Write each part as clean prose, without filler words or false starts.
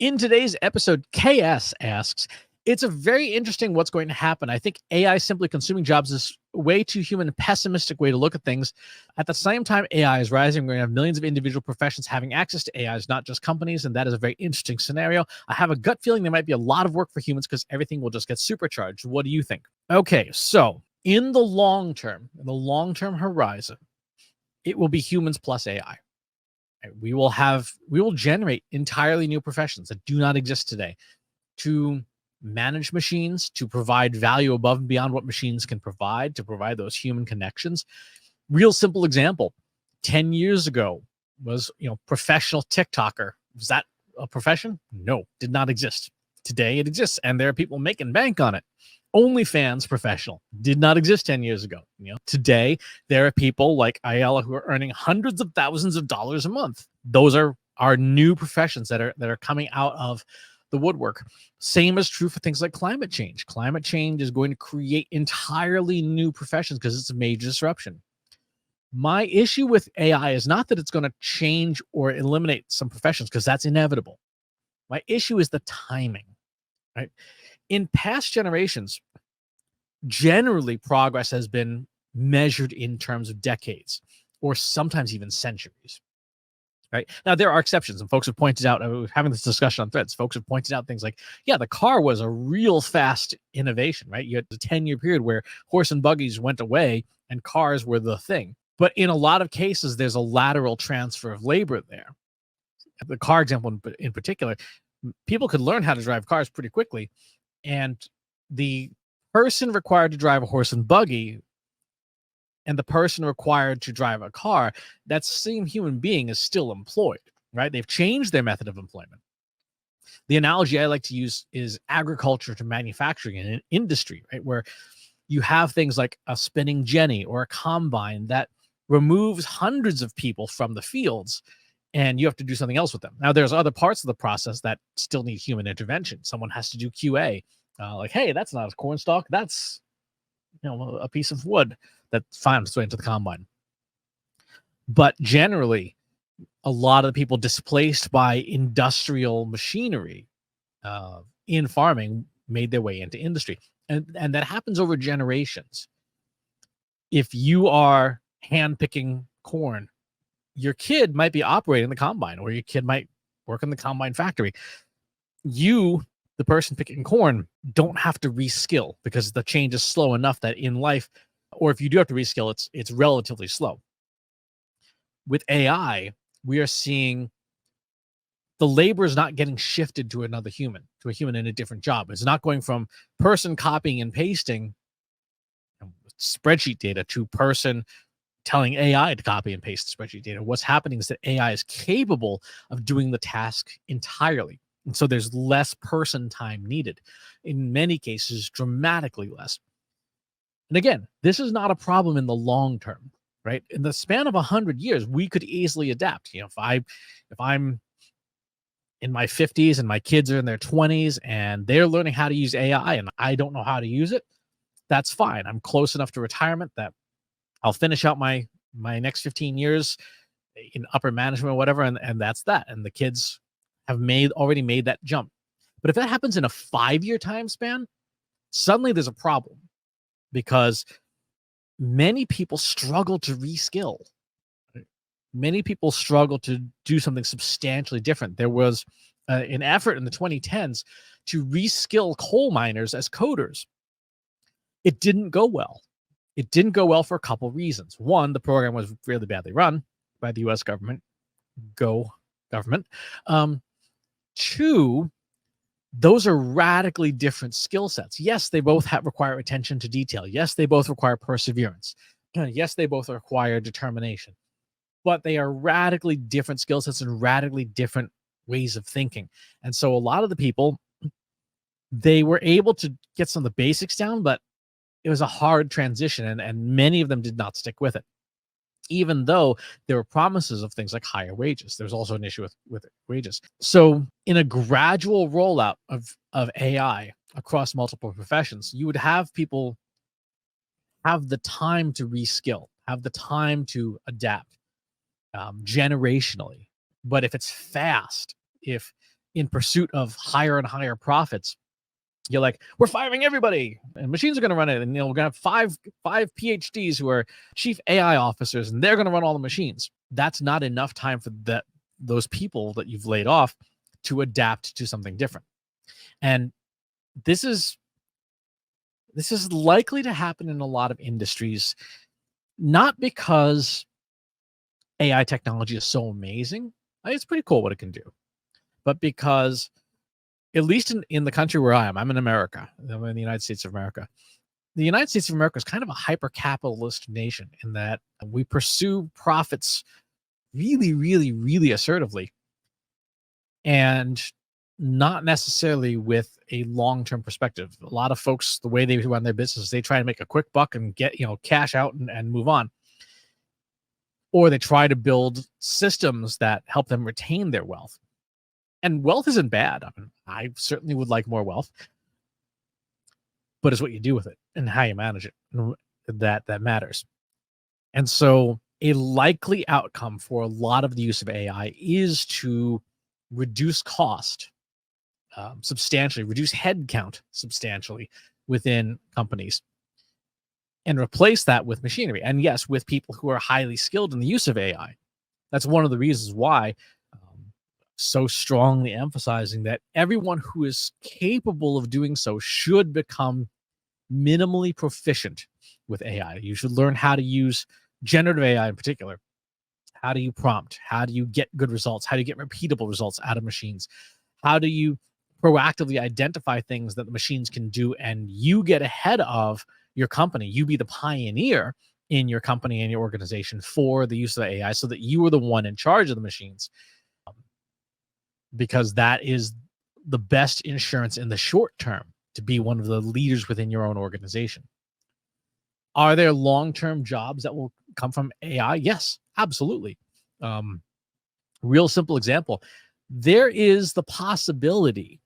In today's episode, KS asks, it's a very interesting what's going to happen. I think AI simply consuming jobs is way too human and pessimistic way to look at things. At the same time, AI is rising. We're going to have millions of individual professions having access to AIs, not just companies. And that is a very interesting scenario. I have a gut feeling there might be a lot of work for humans because everything will just get supercharged. What do you think? Okay, so in the long term horizon, it will be humans plus AI. We will generate entirely new professions that do not exist today to manage machines, to provide value above and beyond what machines can provide, to provide those human connections. Real simple example, 10 years ago was, professional TikToker. Was that a profession? No, did not exist. Today it exists, and there are people making bank on it. OnlyFans professional did not exist 10 years ago. Today there are people like Ayala who are earning hundreds of thousands of dollars a month. Those are new professions that are coming out of the woodwork. Same is true for things like climate change. Climate change is going to create entirely new professions because it's a major disruption. My issue with AI is not that it's going to change or eliminate some professions, because that's inevitable. My issue is the timing, right? In past generations, generally progress has been measured in terms of decades or sometimes even centuries. Right now, there are exceptions, and folks have pointed out, having this discussion on Threads, folks have pointed out things like, yeah, the car was a real fast innovation, right? You had the 10-year period where horse and buggies went away and cars were the thing. But in a lot of cases, there's a lateral transfer of labor there. The car example in particular, people could learn how to drive cars pretty quickly, and the person required to drive a horse and buggy and the person required to drive a car, that same human being is still employed, right? They've changed their method of employment. The analogy I like to use is agriculture to manufacturing and industry, right? Where you have things like a spinning jenny or a combine that removes hundreds of people from the fields, and you have to do something else with them. Now, there's other parts of the process that still need human intervention. Someone has to do QA, like, hey, that's not a corn stalk. That's a piece of wood that finds its way into the combine. But generally, a lot of the people displaced by industrial machinery in farming made their way into industry. And that happens over generations. If you are hand picking corn, your kid might be operating the combine, or your kid might work in the combine factory. You, the person picking corn, don't have to reskill because the change is slow enough that in life, or if you do have to reskill, it's relatively slow. With AI, we are seeing the labor is not getting shifted to another human, to a human in a different job. It's not going from person copying and pasting spreadsheet data to person telling AI to copy and paste spreadsheet data. What's happening is that AI is capable of doing the task entirely. And so there's less person time needed. In many cases, dramatically less. And again, this is not a problem in the long term, right? In the span of 100 years, we could easily adapt. If I'm in my 50s and my kids are in their 20s and they're learning how to use AI and I don't know how to use it, that's fine. I'm close enough to retirement that I'll finish out my next 15 years in upper management or whatever, and that's that. And the kids have already made that jump. But if that happens in a 5-year time span, suddenly there's a problem, because many people struggle to reskill. Many people struggle to do something substantially different. There was an effort in the 2010s to reskill coal miners as coders. It didn't go well. It didn't go well for a couple of reasons. One, the program was really badly run by the U.S. government. Go government. Two, those are radically different skill sets. Yes, they both require attention to detail. Yes, they both require perseverance. Yes, they both require determination. But they are radically different skill sets and radically different ways of thinking. And so a lot of the people, they were able to get some of the basics down, but it was a hard transition, and many of them did not stick with it. Even though there were promises of things like higher wages, there's also an issue with wages. So in a gradual rollout of AI across multiple professions, you would have people have the time to reskill, have the time to adapt generationally. But if it's fast, if in pursuit of higher and higher profits, you're like, we're firing everybody, and machines are going to run it, and we're going to have five PhDs who are chief AI officers, and they're going to run all the machines. That's not enough time for those people that you've laid off to adapt to something different. And this is likely to happen in a lot of industries, not because AI technology is so amazing. It's pretty cool what it can do, but because, at least in the country where I'm in America, I'm in the United States of America. The United States of America is kind of a hyper-capitalist nation in that we pursue profits really, really, really assertively, and not necessarily with a long-term perspective. A lot of folks, the way they run their business, they try to make a quick buck and get cash out and move on, or they try to build systems that help them retain their wealth. And wealth isn't bad. I mean, I certainly would like more wealth, but it's what you do with it and how you manage it that matters. And so a likely outcome for a lot of the use of AI is to reduce cost substantially, reduce headcount substantially within companies, and replace that with machinery. And yes, with people who are highly skilled in the use of AI. That's one of the reasons why so strongly emphasizing that everyone who is capable of doing so should become minimally proficient with AI. You should learn how to use generative AI in particular. How do you prompt? How do you get good results? How do you get repeatable results out of machines? How do you proactively identify things that the machines can do, and you get ahead of your company? You be the pioneer in your company and your organization for the use of AI, so that you are the one in charge of the machines, because that is the best insurance in the short term to be one of the leaders within your own organization. Are there long-term jobs that will come from AI? Yes, absolutely. Real simple example. There is the possibility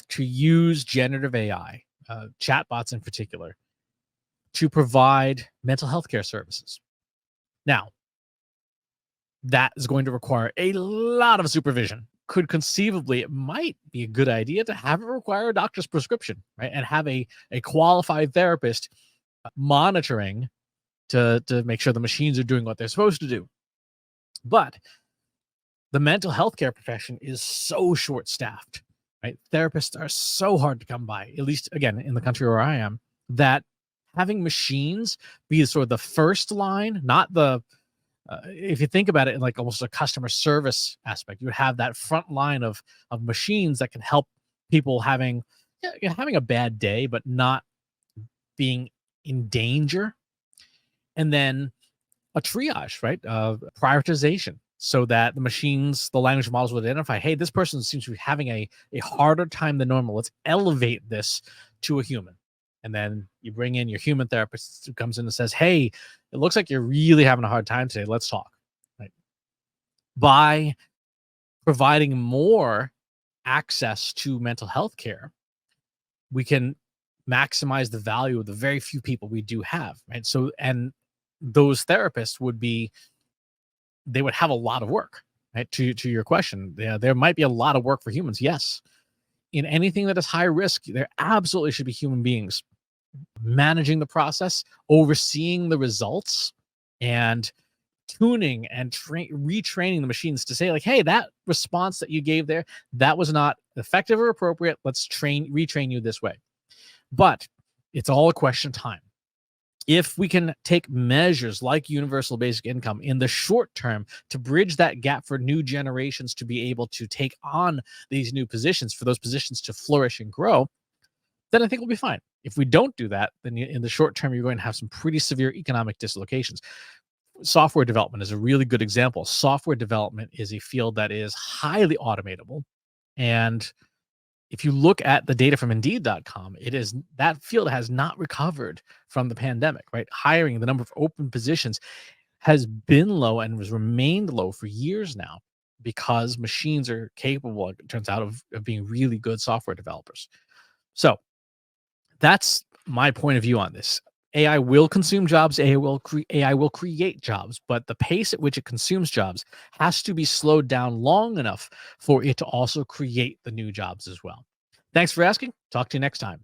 to use generative AI, chatbots in particular, to provide mental health care services. Now, that is going to require a lot of supervision. Could conceivably, it might be a good idea to have it require a doctor's prescription, right? And have a qualified therapist monitoring to make sure the machines are doing what they're supposed to do. But the mental health care profession is so short-staffed, right? Therapists are so hard to come by, at least, again, in the country where I am, that having machines be sort of the first line, not the if you think about it in like almost a customer service aspect, you would have that front line of machines that can help people having a bad day, but not being in danger. And then a triage, right? Prioritization, so that the machines, the language models will identify, hey, this person seems to be having a harder time than normal. Let's elevate this to a human. And then you bring in your human therapist who comes in and says, hey, it looks like you're really having a hard time today. Let's talk. Right? By providing more access to mental health care, we can maximize the value of the very few people we do have. Right. So, and those therapists they would have a lot of work. Right. To your question, there might be a lot of work for humans. Yes. In anything that is high risk, there absolutely should be human beings managing the process, overseeing the results, and tuning and retraining the machines to say, like, hey, that response that you gave there, that was not effective or appropriate. Let's retrain you this way. But it's all a question of time. If we can take measures like universal basic income in the short term to bridge that gap for new generations to be able to take on these new positions, for those positions to flourish and grow, then I think we'll be fine. If we don't do that, then in the short term, you're going to have some pretty severe economic dislocations. Software development is a really good example. Software development is a field that is highly automatable. And if you look at the data from Indeed.com, that field has not recovered from the pandemic, right? Hiring, the number of open positions has been low and has remained low for years now, because machines are capable, it turns out, of being really good software developers. So that's my point of view on this. AI will consume jobs, AI will create jobs, but the pace at which it consumes jobs has to be slowed down long enough for it to also create the new jobs as well. Thanks for asking. Talk to you next time.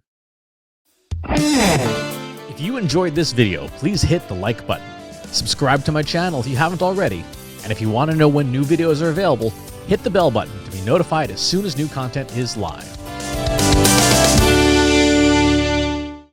If you enjoyed this video, please hit the like button. Subscribe to my channel if you haven't already. And if you want to know when new videos are available, hit the bell button to be notified as soon as new content is live.